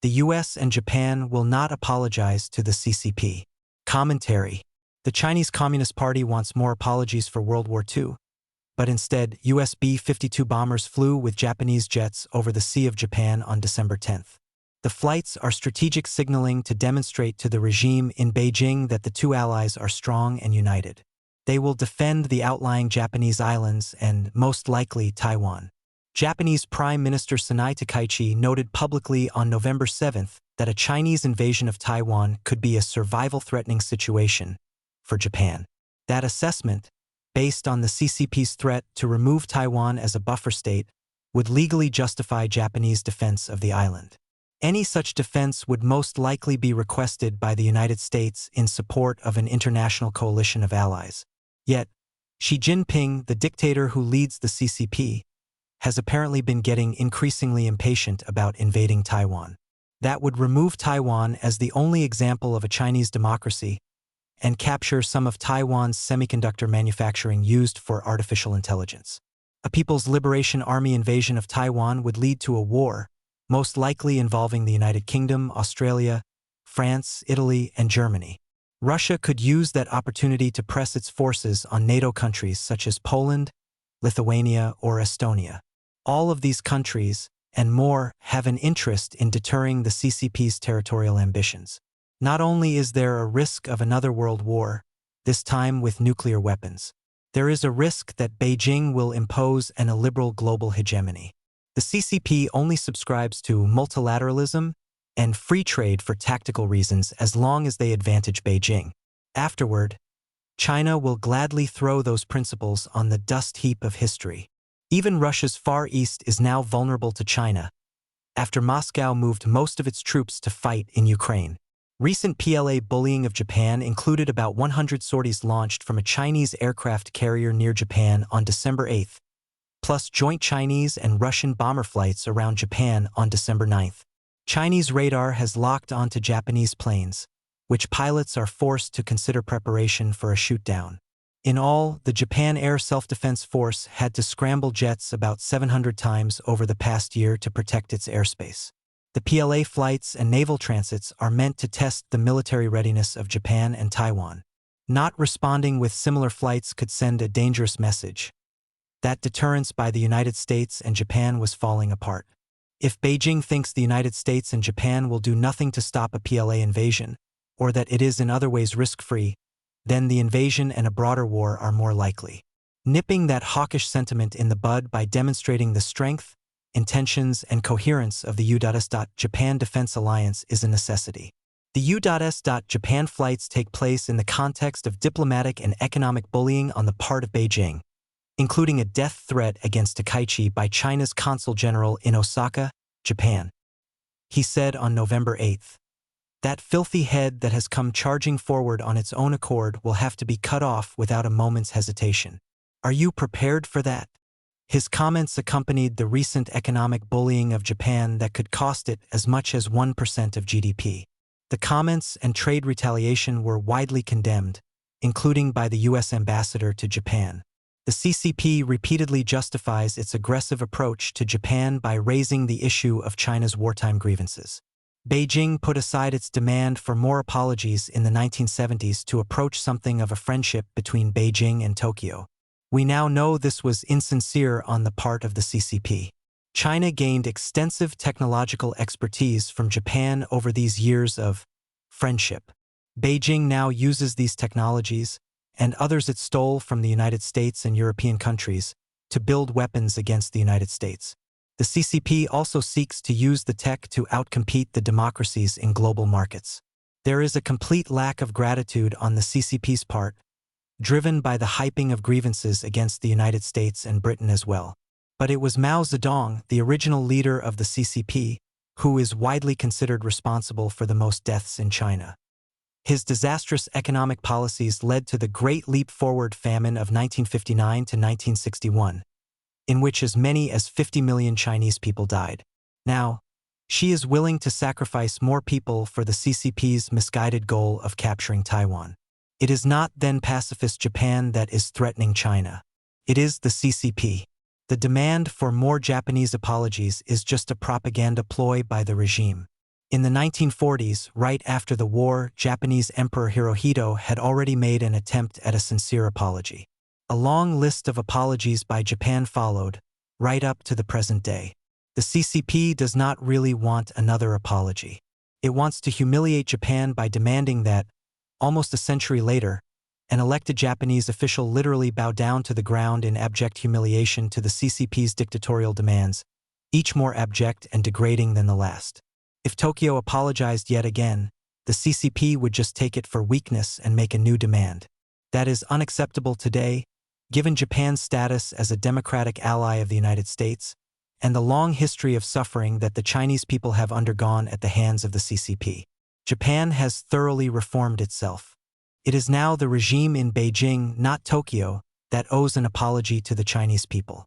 The US and Japan will not apologize to the CCP. Commentary. The Chinese Communist Party wants more apologies for World War II, but instead, US B-52 bombers flew with Japanese jets over the Sea of Japan on December 10th. The flights are strategic signaling to demonstrate to the regime in Beijing that the two allies are strong and united. They will defend the outlying Japanese islands and, most likely, Taiwan. Japanese Prime Minister Sanai Takaichi noted publicly on November 7th that a Chinese invasion of Taiwan could be a survival-threatening situation for Japan. That assessment, based on the CCP's threat to remove Taiwan as a buffer state, would legally justify Japanese defense of the island. Any such defense would most likely be requested by the United States in support of an international coalition of allies. Yet, Xi Jinping, the dictator who leads the CCP, has apparently been getting increasingly impatient about invading Taiwan. That would remove Taiwan as the only example of a Chinese democracy and capture some of Taiwan's semiconductor manufacturing used for artificial intelligence. A People's Liberation Army invasion of Taiwan would lead to a war, most likely involving the United Kingdom, Australia, France, Italy, and Germany. Russia could use that opportunity to press its forces on NATO countries such as Poland, Lithuania, or Estonia. All of these countries, and more, have an interest in deterring the CCP's territorial ambitions. Not only is there a risk of another world war, this time with nuclear weapons, there is a risk that Beijing will impose an illiberal global hegemony. The CCP only subscribes to multilateralism and free trade for tactical reasons as long as they advantage Beijing. Afterward, China will gladly throw those principles on the dust heap of history. Even Russia's Far East is now vulnerable to China, after Moscow moved most of its troops to fight in Ukraine. Recent PLA bullying of Japan included about 100 sorties launched from a Chinese aircraft carrier near Japan on December 8th, plus joint Chinese and Russian bomber flights around Japan on December 9th. Chinese radar has locked onto Japanese planes, which pilots are forced to consider preparation for a shoot-down. In all, the Japan Air Self-Defense Force had to scramble jets about 700 times over the past year to protect its airspace. The PLA flights and naval transits are meant to test the military readiness of Japan and Taiwan. Not responding with similar flights could send a dangerous message that deterrence by the United States and Japan was falling apart. If Beijing thinks the United States and Japan will do nothing to stop a PLA invasion, or that it is in other ways risk-free, then the invasion and a broader war are more likely. Nipping that hawkish sentiment in the bud by demonstrating the strength, intentions, and coherence of the U.S. Japan Defense Alliance is a necessity. The U.S. Japan flights take place in the context of diplomatic and economic bullying on the part of Beijing, including a death threat against Takaichi by China's consul general in Osaka, Japan. He said on November 8th, "That filthy head that has come charging forward on its own accord will have to be cut off without a moment's hesitation. Are you prepared for that?" His comments accompanied the recent economic bullying of Japan that could cost it as much as 1% of GDP. The comments and trade retaliation were widely condemned, including by the U.S. ambassador to Japan. The CCP repeatedly justifies its aggressive approach to Japan by raising the issue of China's wartime grievances. Beijing put aside its demand for more apologies in the 1970s to approach something of a friendship between Beijing and Tokyo. We now know this was insincere on the part of the CCP. China gained extensive technological expertise from Japan over these years of friendship. Beijing now uses these technologies, and others it stole from the United States and European countries, to build weapons against the United States. The CCP also seeks to use the tech to outcompete the democracies in global markets. There is a complete lack of gratitude on the CCP's part, driven by the hyping of grievances against the United States and Britain as well. But it was Mao Zedong, the original leader of the CCP, who is widely considered responsible for the most deaths in China. His disastrous economic policies led to the Great Leap Forward famine of 1959 to 1961, in which as many as 50 million Chinese people died. Now, Xi is willing to sacrifice more people for the CCP's misguided goal of capturing Taiwan. It is not then pacifist Japan that is threatening China. It is the CCP. The demand for more Japanese apologies is just a propaganda ploy by the regime. In the 1940s, right after the war, Japanese Emperor Hirohito had already made an attempt at a sincere apology. A long list of apologies by Japan followed, right up to the present day. The CCP does not really want another apology. It wants to humiliate Japan by demanding that, almost a century later, an elected Japanese official literally bow down to the ground in abject humiliation to the CCP's dictatorial demands, each more abject and degrading than the last. If Tokyo apologized yet again, the CCP would just take it for weakness and make a new demand. That is unacceptable today, given Japan's status as a democratic ally of the United States, and the long history of suffering that the Chinese people have undergone at the hands of the CCP. Japan has thoroughly reformed itself. It is now the regime in Beijing, not Tokyo, that owes an apology to the Chinese people.